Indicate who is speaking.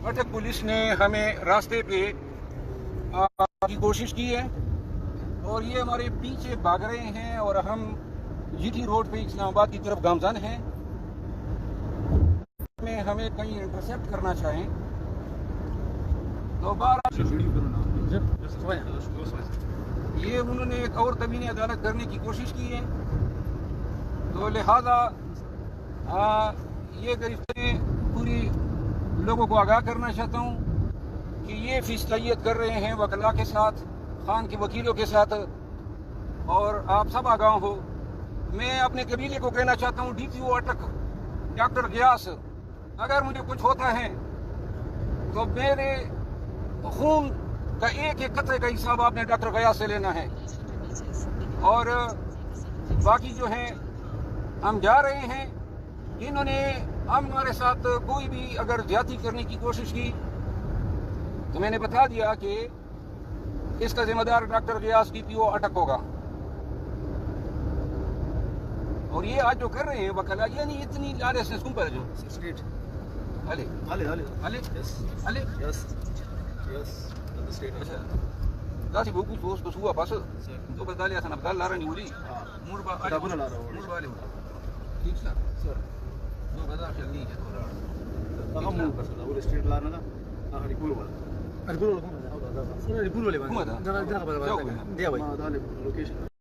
Speaker 1: اٹک police نے ہمیں راستے پہ کی کوشش کی ہے اور یہ ہمارے پیچھے بھاگ رہے ہیں اور ہم جی ٹی روڈ پہ اسلام آباد کی طرف گامزن ہیں. ہمیں کہیں انٹرسیپٹ کرنا چاہیں تو یہ انہوں نے ایک اور کمینی عدالت کرنے کی کوشش کی ہے. تو لہذا یہ گرفتاری پوری لوگوں کو آگاہ کرنا چاہتا ہوں کہ یہ فی صلاحیت کر رہے ہیں وکلاء کے ساتھ، خان کے وکیلوں کے ساتھ، اور آپ سب آگاہ ہو. میں اپنے قبیلے کو کہنا چاہتا ہوں، ڈی پی او اٹک ڈاکٹر غیاث، اگر مجھے کچھ ہوتا ہے تو میرے خون کا ایک ایک قطرے کا حساب آپ نے ڈاکٹر غیاث سے لینا ہے. اور باقی جو ہیں ہم جا رہے ہیں. انہوں نے ہمارے ساتھ کوئی بھی اگر زیادتی کرنے کی کوشش کی تو میں نے بتا دیا کہ اس کا ذمہ دار ڈاکٹر غیاث ڈی پی او اٹک ہوگا. اور یہ آج جو کر رہے ہیں وکلا، یعنی اتنی لارس کم پر جو داسی بوکو سوس کو سوا پاس تو بدالي عشان ابقى لارني ولي مور با ٹھیک سر دو بدا چلنی ہے تھوڑا ہم بس اول اسٹریٹ لارنا تھا اخر يقولوا ولا يقولوا لكم سر يقولوا لي ما ده ده بقى ده بقى ده بقى لوكيشن